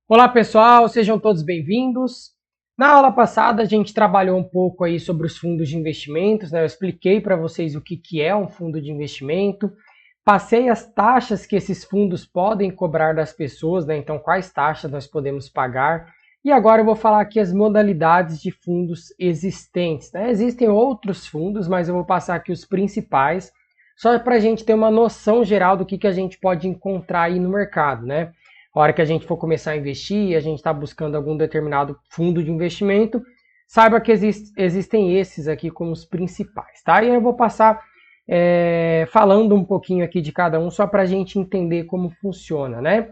Olá pessoal, sejam todos bem-vindos. Na aula passada a gente trabalhou um pouco aí sobre os fundos de investimentos, né? Eu expliquei para vocês o que é um fundo de investimento, passei as taxas que esses fundos podem cobrar das pessoas, né? Então quais taxas nós podemos pagar. E agora eu vou falar aqui as modalidades de fundos existentes, né? Existem outros fundos, mas eu vou passar aqui os principais, só para a gente ter uma noção geral do que a gente pode encontrar aí no mercado, né? A hora que a gente for começar a investir, a gente está buscando algum determinado fundo de investimento, saiba que existem esses aqui como os principais, tá? E eu vou passar falando um pouquinho aqui de cada um, só para a gente entender como funciona, né?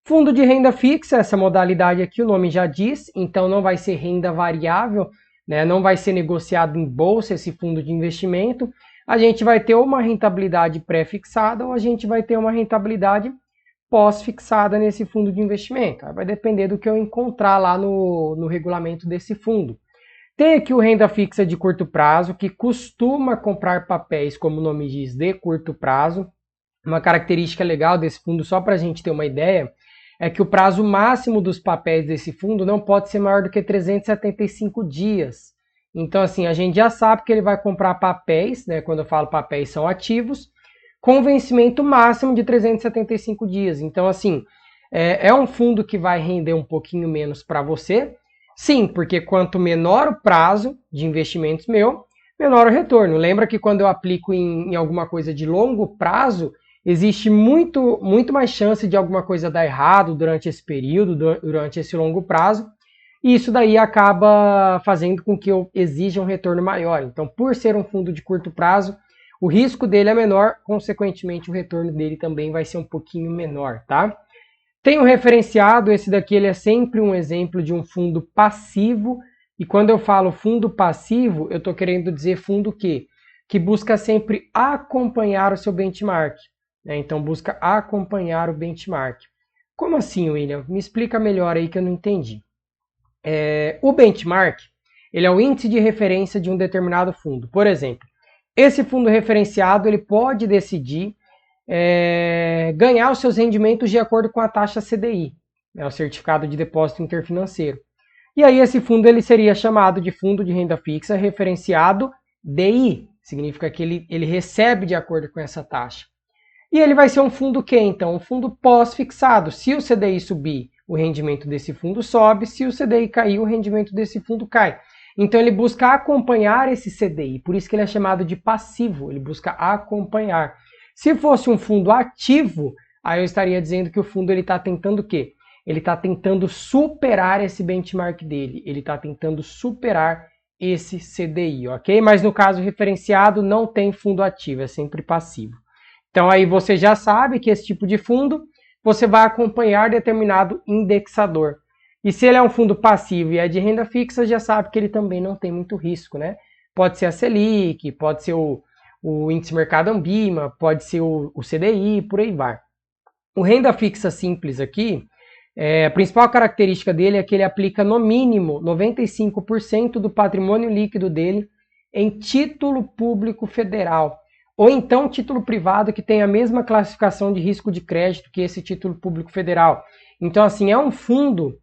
Fundo de renda fixa, essa modalidade aqui, o nome já diz, então não vai ser renda variável, né? Não vai ser negociado em bolsa esse fundo de investimento. A gente vai ter uma rentabilidade pré-fixada ou a gente vai ter uma rentabilidade pós-fixada nesse fundo de investimento. Vai depender do que eu encontrar lá no regulamento desse fundo. Tem aqui o renda fixa de curto prazo, que costuma comprar papéis, como o nome diz, de curto prazo. Uma característica legal desse fundo, só para a gente ter uma ideia, é que o prazo máximo dos papéis desse fundo não pode ser maior do que 375 dias. Então, assim, a gente já sabe que ele vai comprar papéis, né? Quando eu falo papéis, são ativos, com vencimento máximo de 375 dias. Então, assim, é um fundo que vai render um pouquinho menos para você. Sim, porque quanto menor o prazo de investimentos meu, menor o retorno. Lembra que quando eu aplico em alguma coisa de longo prazo, existe muito mais chance de alguma coisa dar errado durante esse período, durante esse longo prazo. E isso daí acaba fazendo com que eu exija um retorno maior. Então, por ser um fundo de curto prazo, o risco dele é menor, consequentemente o retorno dele também vai ser um pouquinho menor, tá? Tem o referenciado, esse daqui ele é sempre um exemplo de um fundo passivo, e quando eu falo fundo passivo, eu estou querendo dizer fundo que busca sempre acompanhar o seu benchmark, né? Então busca acompanhar o benchmark. Como assim, William? Me explica melhor aí que eu não entendi. O benchmark, ele é o índice de referência de um determinado fundo. Por exemplo, esse fundo referenciado ele pode decidir ganhar os seus rendimentos de acordo com a taxa CDI, né, o Certificado de Depósito Interfinanceiro. E aí esse fundo ele seria chamado de fundo de renda fixa referenciado DI, significa que ele recebe de acordo com essa taxa. E ele vai ser um fundo que então? Um fundo pós-fixado. Se o CDI subir, o rendimento desse fundo sobe, se o CDI cair, o rendimento desse fundo cai. Então ele busca acompanhar esse CDI, por isso que ele é chamado de passivo, ele busca acompanhar. Se fosse um fundo ativo, aí eu estaria dizendo que o fundo está tentando o quê? Ele está tentando superar esse benchmark dele, ele está tentando superar esse CDI, ok? Mas no caso referenciado não tem fundo ativo, é sempre passivo. Então aí você já sabe que esse tipo de fundo você vai acompanhar determinado indexador. E se ele é um fundo passivo e é de renda fixa, já sabe que ele também não tem muito risco, né? Pode ser a Selic, pode ser o índice mercado Ambima, pode ser o CDI, por aí vai. O renda fixa simples aqui, a principal característica dele é que ele aplica no mínimo 95% do patrimônio líquido dele em título público federal, ou então título privado que tem a mesma classificação de risco de crédito que esse título público federal. Então, assim, é um fundo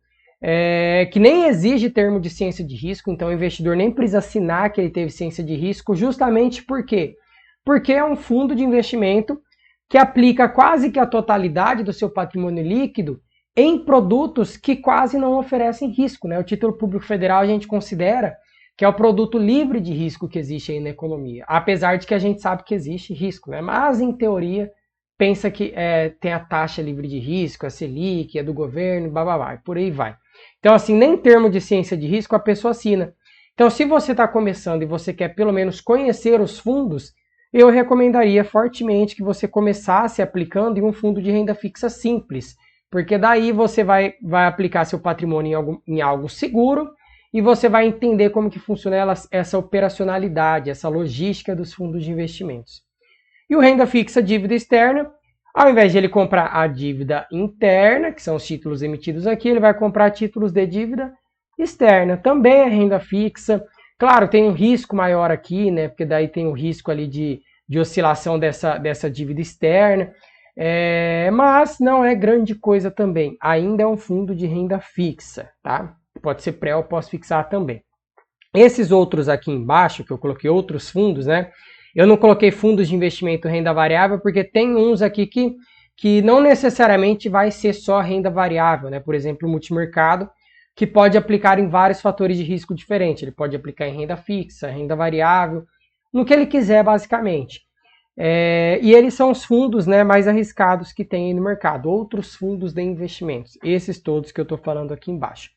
que nem exige termo de ciência de risco, então o investidor nem precisa assinar que ele teve ciência de risco, justamente por quê? Porque é um fundo de investimento que aplica quase que a totalidade do seu patrimônio líquido em produtos que quase não oferecem risco, né? O título público federal a gente considera que é o produto livre de risco que existe aí na economia, apesar de que a gente sabe que existe risco, né? Mas em teoria pensa que tem a taxa livre de risco, a Selic, é do governo, blá, por aí vai. Então, assim, nem termo de ciência de risco a pessoa assina. Então, se você está começando e você quer pelo menos conhecer os fundos, eu recomendaria fortemente que você começasse aplicando em um fundo de renda fixa simples, porque daí você vai aplicar seu patrimônio em algo seguro e você vai entender como que funciona essa operacionalidade, essa logística dos fundos de investimentos. E o renda fixa dívida externa, ao invés de ele comprar a dívida interna, que são os títulos emitidos aqui, ele vai comprar títulos de dívida externa. Também é renda fixa. Claro, tem um risco maior aqui, né? Porque daí tem o risco ali de oscilação dessa dívida externa. Mas não é grande coisa também. Ainda é um fundo de renda fixa, tá? Pode ser pré ou pós-fixar também. Esses outros aqui embaixo, que eu coloquei outros fundos, né? Eu não coloquei fundos de investimento renda variável, porque tem uns aqui que não necessariamente vai ser só renda variável, né? Por exemplo, o multimercado, que pode aplicar em vários fatores de risco diferentes. Ele pode aplicar em renda fixa, renda variável, no que ele quiser, basicamente. E eles são os fundos, né, mais arriscados que tem aí no mercado. Outros fundos de investimentos. Esses todos que eu estou falando aqui embaixo.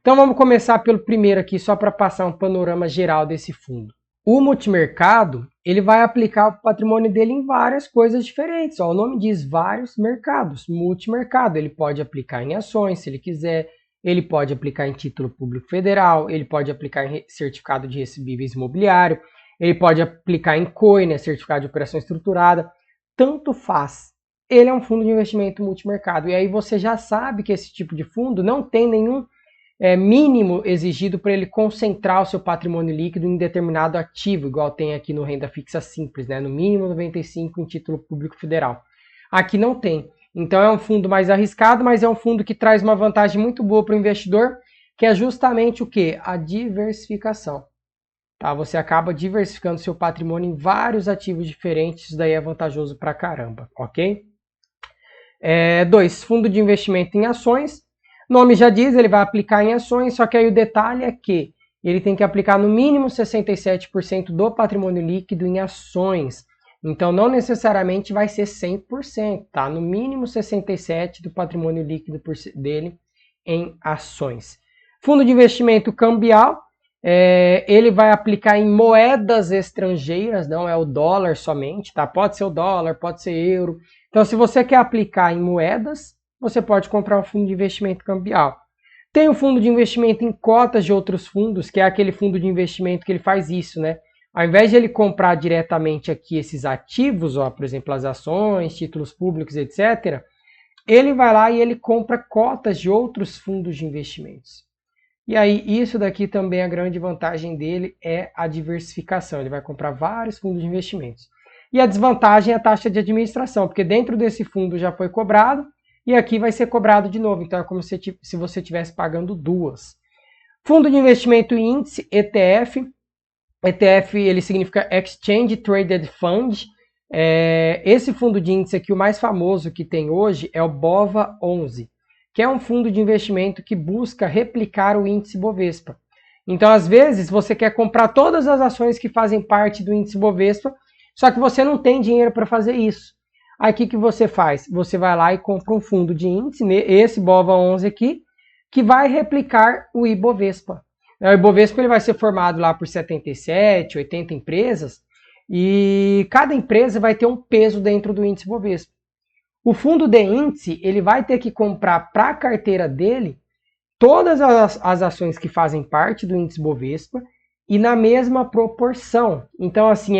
Então vamos começar pelo primeiro aqui, só para passar um panorama geral desse fundo. O multimercado, ele vai aplicar o patrimônio dele em várias coisas diferentes. Ó, o nome diz vários mercados, multimercado. Ele pode aplicar em ações, se ele quiser. Ele pode aplicar em título público federal. Ele pode aplicar em certificado de recebíveis imobiliário. Ele pode aplicar em COI, né, certificado de operação estruturada. Tanto faz. Ele é um fundo de investimento multimercado. E aí você já sabe que esse tipo de fundo não tem nenhum mínimo exigido para ele concentrar o seu patrimônio líquido em determinado ativo, igual tem aqui no Renda Fixa Simples, né? No mínimo 95 em título público federal. Aqui não tem. Então é um fundo mais arriscado, mas é um fundo que traz uma vantagem muito boa para o investidor, que é justamente o quê? A diversificação. Tá? Você acaba diversificando seu patrimônio em vários ativos diferentes, isso daí é vantajoso pra caramba, ok? 2. Fundo de investimento em ações. O nome já diz, ele vai aplicar em ações, só que aí o detalhe é que ele tem que aplicar no mínimo 67% do patrimônio líquido em ações. Então não necessariamente vai ser 100%, tá? No mínimo 67% do patrimônio líquido dele em ações. Fundo de investimento cambial, ele vai aplicar em moedas estrangeiras, não é o dólar somente, tá? Pode ser o dólar, pode ser euro. Então se você quer aplicar em moedas, você pode comprar um fundo de investimento cambial. Tem o fundo de investimento em cotas de outros fundos, que é aquele fundo de investimento que ele faz isso, né? Ao invés de ele comprar diretamente aqui esses ativos, ó, por exemplo, as ações, títulos públicos, etc., ele vai lá e ele compra cotas de outros fundos de investimentos. E aí, isso daqui também, a grande vantagem dele é a diversificação. Ele vai comprar vários fundos de investimentos. E a desvantagem é a taxa de administração, porque dentro desse fundo já foi cobrado, e aqui vai ser cobrado de novo. Então é como se você estivesse pagando duas. Fundo de investimento em índice, ETF. ETF ele significa Exchange Traded Fund. Esse fundo de índice aqui, o mais famoso que tem hoje, é o BOVA11, que é um fundo de investimento que busca replicar o índice Bovespa. Então, às vezes, você quer comprar todas as ações que fazem parte do índice Bovespa, só que você não tem dinheiro para fazer isso. Aí o que você faz? Você vai lá e compra um fundo de índice, esse BOVA11 aqui, que vai replicar o Ibovespa. O Ibovespa ele vai ser formado lá por 77, 80 empresas, e cada empresa vai ter um peso dentro do índice Bovespa. O fundo de índice ele vai ter que comprar para a carteira dele todas as ações que fazem parte do índice Bovespa, e na mesma proporção. Então, assim,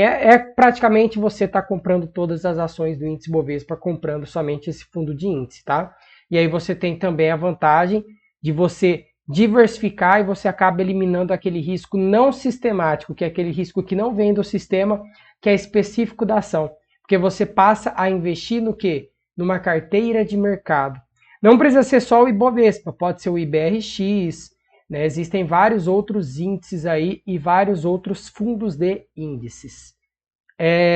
praticamente você está comprando todas as ações do índice Bovespa, comprando somente esse fundo de índice, tá? E aí você tem também a vantagem de você diversificar e você acaba eliminando aquele risco não sistemático, que é aquele risco que não vem do sistema, que é específico da ação. Porque você passa a investir no quê? Numa carteira de mercado. Não precisa ser só o Ibovespa, pode ser o IBRX, né? Existem vários outros índices aí e vários outros fundos de índices.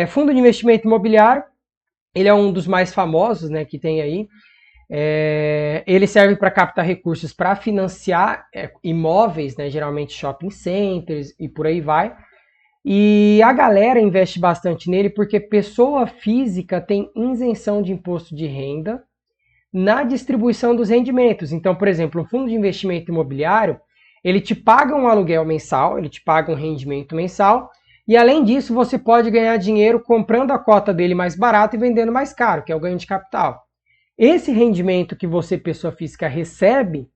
Fundo de investimento imobiliário, ele é um dos mais famosos, né, que tem aí. Ele serve para captar recursos para financiar imóveis, né, geralmente shopping centers e por aí vai. E a galera investe bastante nele porque pessoa física tem isenção de imposto de renda na distribuição dos rendimentos. Então, por exemplo, um fundo de investimento imobiliário, ele te paga um aluguel mensal, ele te paga um rendimento mensal, e além disso você pode ganhar dinheiro comprando a cota dele mais barato e vendendo mais caro, que é o ganho de capital. Esse rendimento que você, pessoa física, recebe,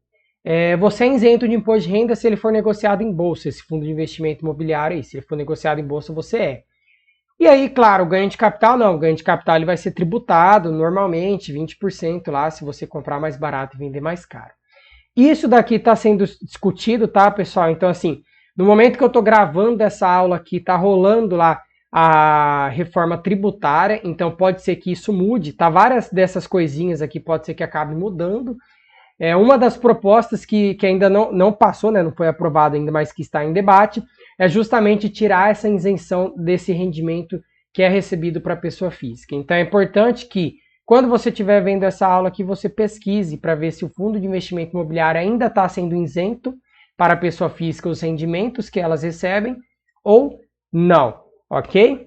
você é isento de imposto de renda se ele for negociado em bolsa, esse fundo de investimento imobiliário aí, se ele for negociado em bolsa, você é. E aí, claro, o ganho de capital não. O ganho de capital ele vai ser tributado normalmente, 20% lá, se você comprar mais barato e vender mais caro. Isso daqui está sendo discutido, tá, pessoal? Então, assim, no momento que eu estou gravando essa aula aqui, está rolando lá a reforma tributária, então pode ser que isso mude, tá? Várias dessas coisinhas aqui pode ser que acabe mudando. Uma das propostas que ainda não passou, né, não foi aprovada ainda, mas que está em debate, é justamente tirar essa isenção desse rendimento que é recebido para a pessoa física. Então é importante que, quando você estiver vendo essa aula aqui, você pesquise para ver se o fundo de investimento imobiliário ainda está sendo isento para a pessoa física os rendimentos que elas recebem ou não, ok?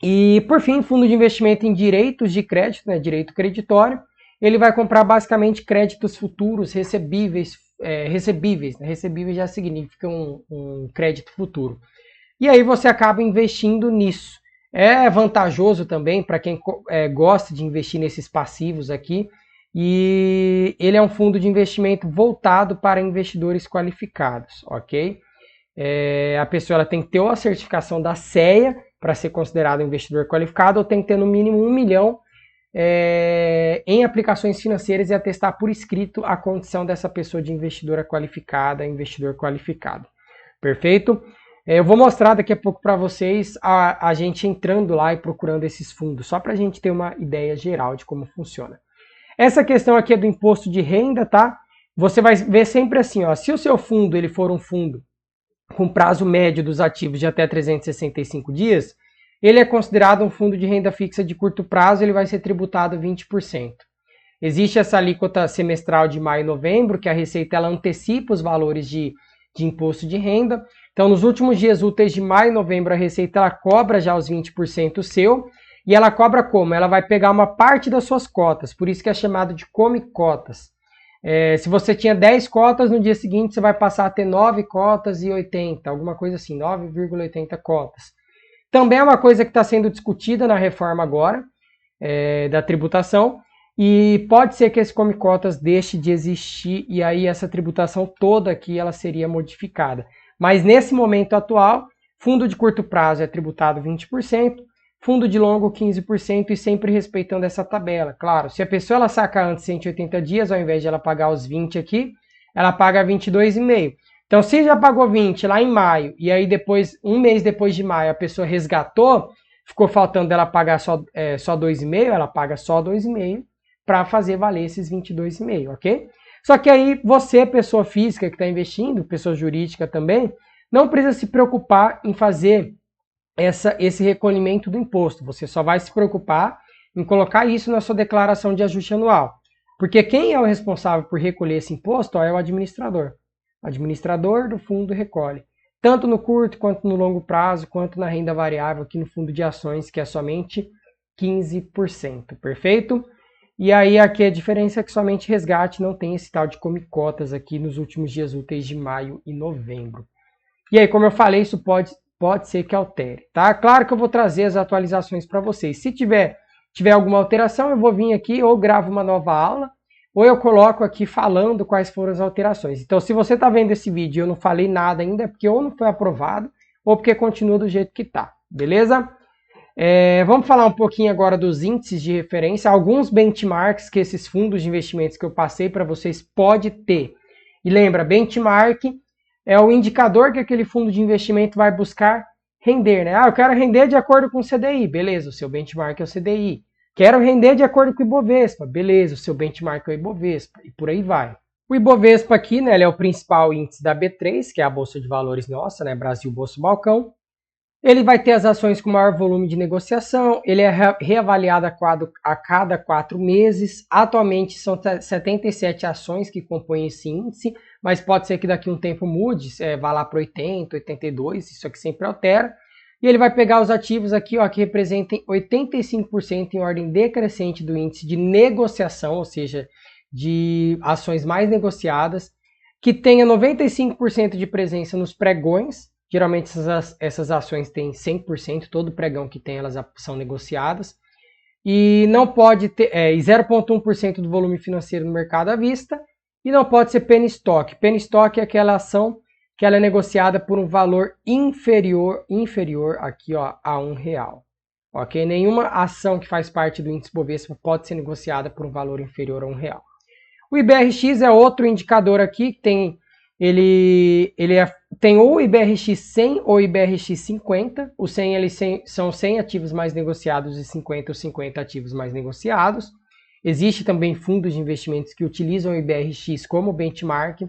E, por fim, fundo de investimento em direitos de crédito, né, direito creditório, ele vai comprar basicamente créditos futuros recebíveis, recebíveis. Né? Recebíveis já significa um crédito futuro. E aí você acaba investindo nisso. É vantajoso também para quem gosta de investir nesses passivos aqui. E ele é um fundo de investimento voltado para investidores qualificados, ok? A pessoa ela tem que ter ou a certificação da CEA para ser considerado um investidor qualificado, ou tem que ter no mínimo 1 milhão em aplicações financeiras e atestar por escrito a condição dessa pessoa de investidora qualificada, investidor qualificado. Perfeito? Eu vou mostrar daqui a pouco para vocês a gente entrando lá e procurando esses fundos, só para a gente ter uma ideia geral de como funciona. Essa questão aqui é do imposto de renda, tá? Você vai ver sempre assim, ó, se o seu fundo ele for um fundo com prazo médio dos ativos de até 365 dias, ele é considerado um fundo de renda fixa de curto prazo, ele vai ser tributado 20%. Existe essa alíquota semestral de maio e novembro, que a Receita ela antecipa os valores de imposto de renda. Então, nos últimos dias úteis de maio e novembro, a Receita ela cobra já os 20% seu, e ela cobra como? Ela vai pegar uma parte das suas cotas, por isso que é chamado de come cotas. Se você tinha 10 cotas, no dia seguinte você vai passar a ter 9 cotas e 80, alguma coisa assim, 9,80 cotas. Também é uma coisa que está sendo discutida na reforma agora, da tributação, e pode ser que esse come cotas deixe de existir e aí essa tributação toda aqui ela seria modificada. Mas nesse momento atual, fundo de curto prazo é tributado 20%, fundo de longo 15% e sempre respeitando essa tabela. Claro, se a pessoa ela saca antes de 180 dias, ao invés de ela pagar os 20 aqui, ela paga 22,5. Então, se já pagou 20 lá em maio, e aí depois, um mês depois de maio, a pessoa resgatou, ficou faltando ela pagar só 2,5, ela paga só 2,5 para fazer valer esses 22,5, ok? Só que aí você, pessoa física que está investindo, pessoa jurídica também, não precisa se preocupar em fazer esse recolhimento do imposto. Você só vai se preocupar em colocar isso na sua declaração de ajuste anual. Porque quem é o responsável por recolher esse imposto é o administrador. O administrador do fundo recolhe, tanto no curto quanto no longo prazo, quanto na renda variável aqui no fundo de ações, que é somente 15%, perfeito? E aí aqui a diferença é que somente resgate não tem esse tal de come cotas aqui nos últimos dias úteis de maio e novembro. E aí, como eu falei, isso pode ser que altere, tá? Claro que eu vou trazer as atualizações para vocês. Se tiver alguma alteração, eu vou vir aqui ou gravo uma nova aula, ou eu coloco aqui falando quais foram as alterações. Então, se você está vendo esse vídeo e eu não falei nada ainda, é porque ou não foi aprovado, ou porque continua do jeito que está, beleza? Vamos falar um pouquinho agora dos índices de referência, alguns benchmarks que esses fundos de investimentos que eu passei para vocês pode ter. E lembra, benchmark é o indicador que aquele fundo de investimento vai buscar render, né? Eu quero render de acordo com o CDI, beleza, o seu benchmark é o CDI. Quero render de acordo com o Ibovespa, beleza, o seu benchmark é o Ibovespa, e por aí vai. O Ibovespa aqui, né, ele é o principal índice da B3, que é a Bolsa de Valores nossa, né, Brasil Bolsa Balcão. Ele vai ter as ações com maior volume de negociação, ele é reavaliado a cada 4 meses. Atualmente são 77 ações que compõem esse índice, mas pode ser que daqui a um tempo mude, vá lá para 80, 82, isso aqui sempre altera. E ele vai pegar os ativos aqui, ó, que representem 85% em ordem decrescente do índice de negociação, ou seja, de ações mais negociadas, que tenha 95% de presença nos pregões. Geralmente essas ações têm 100%, todo pregão que tem elas são negociadas. E não pode ter 0,1% do volume financeiro no mercado à vista. E não pode ser penny stock. Penny stock é aquela ação que ela é negociada por um valor inferior aqui, ó, a R$1. Ok? Nenhuma ação que faz parte do índice Bovespa pode ser negociada por um valor inferior a R$1. O IBRX é outro indicador aqui que tem, ele é tem ou o IBRX 100 ou o IBRX 50. O 100 são 100 ativos mais negociados e 50 os 50 ativos mais negociados. Existe também fundos de investimentos que utilizam o IBRX como benchmark.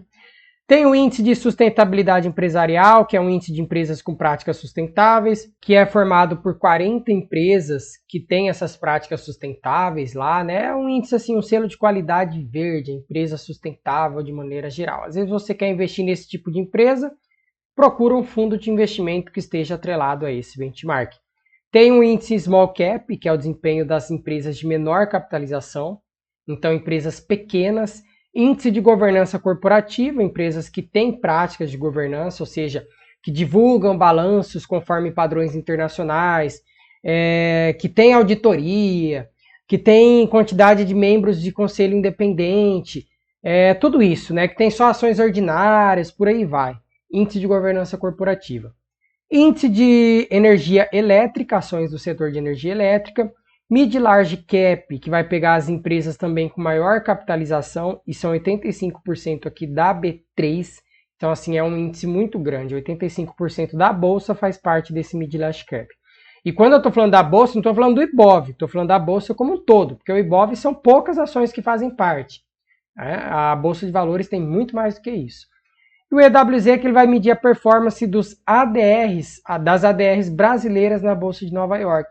Tem o índice de sustentabilidade empresarial, que é um índice de empresas com práticas sustentáveis, que é formado por 40 empresas que têm essas práticas sustentáveis lá, né? É um índice assim, um selo de qualidade verde, empresa sustentável de maneira geral. Às vezes você quer investir nesse tipo de empresa, procura um fundo de investimento que esteja atrelado a esse benchmark. Tem o índice Small Cap, que é o desempenho das empresas de menor capitalização, então empresas pequenas. Índice de governança corporativa, empresas que têm práticas de governança, ou seja, que divulgam balanços conforme padrões internacionais, que têm auditoria, que têm quantidade de membros de conselho independente, tudo isso, né? Que tem só ações ordinárias, por aí vai. Índice de governança corporativa. Índice de energia elétrica, ações do setor de energia elétrica. Mid Large Cap, que vai pegar as empresas também com maior capitalização, e são 85% aqui da B3. Então, assim, é um índice muito grande. 85% da Bolsa faz parte desse Mid Large Cap. E quando eu estou falando da Bolsa, não estou falando do IBOV, estou falando da Bolsa como um todo, porque o IBOV são poucas ações que fazem parte. A Bolsa de Valores tem muito mais do que isso. E o EWZ é que ele vai medir a performance dos ADRs, das ADRs brasileiras na Bolsa de Nova York.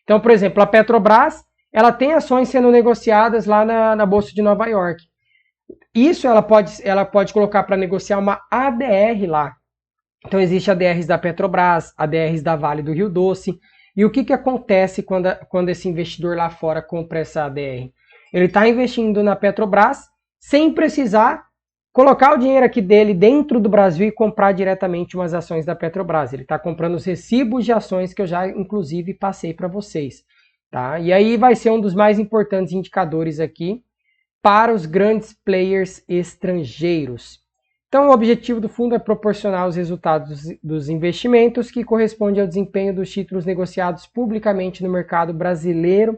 Então, por exemplo, a Petrobras, ela tem ações sendo negociadas lá na Bolsa de Nova York. Isso ela pode colocar para negociar uma ADR lá. Então, existe ADRs da Petrobras, ADRs da Vale do Rio Doce. E o que acontece quando esse investidor lá fora compra essa ADR? Ele está investindo na Petrobras sem precisar colocar o dinheiro aqui dele dentro do Brasil e comprar diretamente umas ações da Petrobras. Ele está comprando os recibos de ações que eu já, inclusive, passei para vocês. Tá? E aí vai ser um dos mais importantes indicadores aqui para os grandes players estrangeiros. Então, o objetivo do fundo é proporcionar os resultados dos investimentos que corresponde ao desempenho dos títulos negociados publicamente no mercado brasileiro,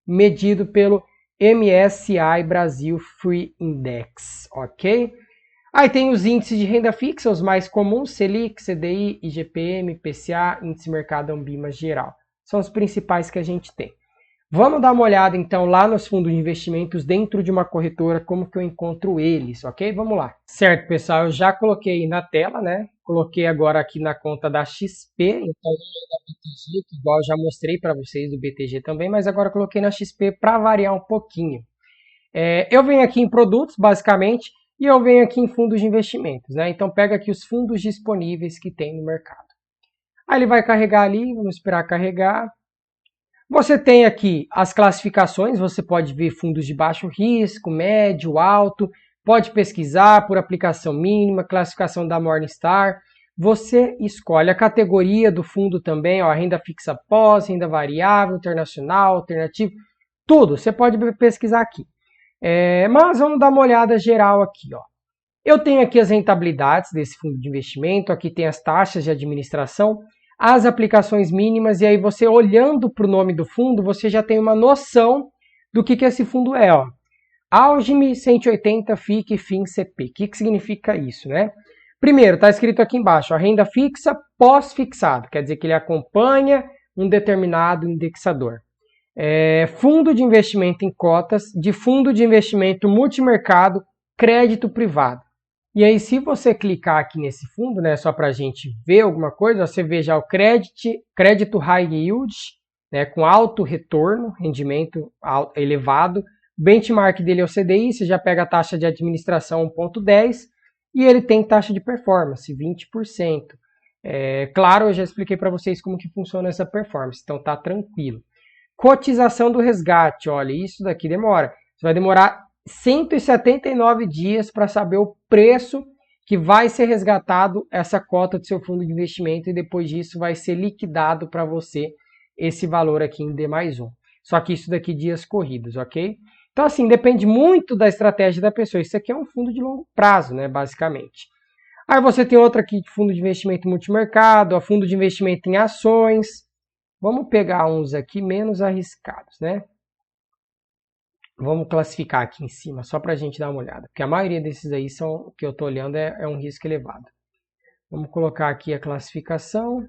medido pelo MSCI Brasil Free Index, ok? Aí tem os índices de renda fixa, os mais comuns, Selic, CDI, IGPM, IPCA, índice mercado Ambima geral. São os principais que a gente tem. Vamos dar uma olhada então lá nos fundos de investimentos dentro de uma corretora, como que eu encontro eles, ok? Vamos lá. Certo, pessoal, eu já coloquei na tela, né? Coloquei agora aqui na conta da XP, então não é da BTG, que igual eu já mostrei para vocês do BTG também, mas agora coloquei na XP para variar um pouquinho. Eu venho aqui em produtos, basicamente, e eu venho aqui em fundos de investimentos, né? Então pega aqui os fundos disponíveis que tem no mercado. Aí ele vai carregar ali, vamos esperar carregar. Você tem aqui as classificações, você pode ver fundos de baixo risco, médio, alto, pode pesquisar por aplicação mínima, classificação da Morningstar. Você escolhe a categoria do fundo também, ó, renda fixa pós, renda variável, internacional, alternativo, tudo. Você pode pesquisar aqui. Mas vamos dar uma olhada geral aqui, ó. Eu tenho aqui as rentabilidades desse fundo de investimento, aqui tem as taxas de administração, as aplicações mínimas, e aí você olhando para o nome do fundo, você já tem uma noção do que esse fundo é. Ó. Algeme 180 FIC FIM CP. O que significa isso, né? Primeiro, está escrito aqui embaixo, a renda fixa pós-fixado, quer dizer que ele acompanha um determinado indexador. Fundo de investimento em cotas, de fundo de investimento multimercado, crédito privado. E aí, se você clicar aqui nesse fundo, né, só para a gente ver alguma coisa, você vê já o crédito high yield, né, com alto retorno, rendimento elevado. O benchmark dele é o CDI, você já pega a taxa de administração 1,10 e ele tem taxa de performance, 20%. Claro, eu já expliquei para vocês como que funciona essa performance, então tá tranquilo. Cotização do resgate, olha, isso daqui demora. Você vai demorar 179 dias para saber o preço que vai ser resgatado essa cota do seu fundo de investimento e depois disso vai ser liquidado para você esse valor aqui em D+1. Só que isso daqui dias corridos, ok? Então assim, depende muito da estratégia da pessoa. Isso aqui é um fundo de longo prazo, né, basicamente. Aí você tem outra aqui de fundo de investimento multimercado, a fundo de investimento em ações. Vamos pegar uns aqui menos arriscados, né? Vamos classificar aqui em cima, só para a gente dar uma olhada. Porque a maioria desses aí que eu estou olhando é um risco elevado. Vamos colocar aqui a classificação.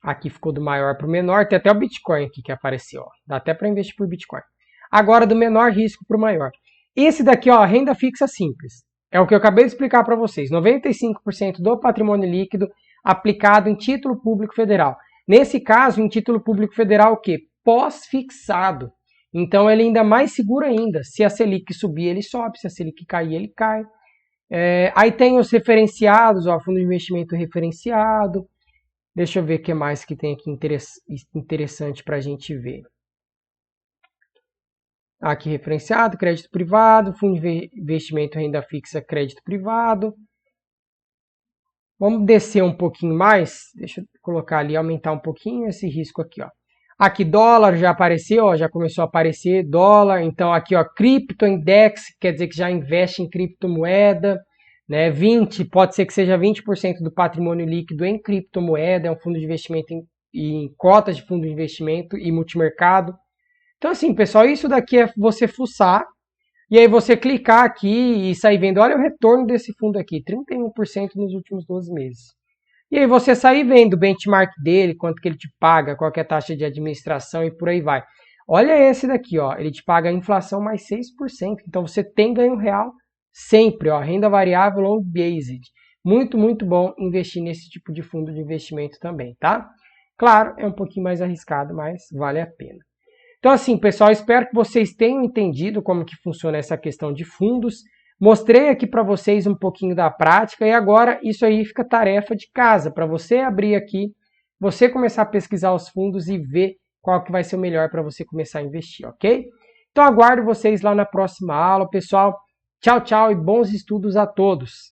Aqui ficou do maior para o menor. Tem até o Bitcoin aqui que apareceu. Ó. Dá até para investir por Bitcoin. Agora do menor risco para o maior. Esse daqui, ó, renda fixa simples. É o que eu acabei de explicar para vocês. 95% do patrimônio líquido aplicado em título público federal. Nesse caso, em título público federal, o quê? Pós-fixado. Então, ele ainda é mais seguro ainda. Se a Selic subir, ele sobe. Se a Selic cair, ele cai. Aí tem os referenciados, ó, fundo de investimento referenciado. Deixa eu ver o que mais que tem aqui interessante para a gente ver. Aqui referenciado, crédito privado, fundo de investimento renda fixa, crédito privado. Vamos descer um pouquinho mais. Deixa eu colocar ali, aumentar um pouquinho esse risco aqui, ó. Aqui dólar já apareceu, ó, já começou a aparecer dólar. Então aqui, ó, cripto index, quer dizer que já investe em criptomoeda, né? 20, pode ser que seja 20% do patrimônio líquido em criptomoeda, é um fundo de investimento em cotas de fundo de investimento e multimercado. Então assim, pessoal, isso daqui é você fuçar e aí você clicar aqui e sair vendo, olha o retorno desse fundo aqui, 31% nos últimos 12 meses. E aí você sair vendo o benchmark dele, quanto que ele te paga, qual que é a taxa de administração e por aí vai. Olha esse daqui, ó, ele te paga a inflação mais 6%, então você tem ganho real sempre, ó, renda variável long based. Muito, muito bom investir nesse tipo de fundo de investimento também, tá? Claro, é um pouquinho mais arriscado, mas vale a pena. Então assim, pessoal, espero que vocês tenham entendido como que funciona essa questão de fundos. Mostrei aqui para vocês um pouquinho da prática e agora isso aí fica tarefa de casa, para você abrir aqui, você começar a pesquisar os fundos e ver qual que vai ser o melhor para você começar a investir, ok? Então aguardo vocês lá na próxima aula, pessoal. Tchau, tchau e bons estudos a todos!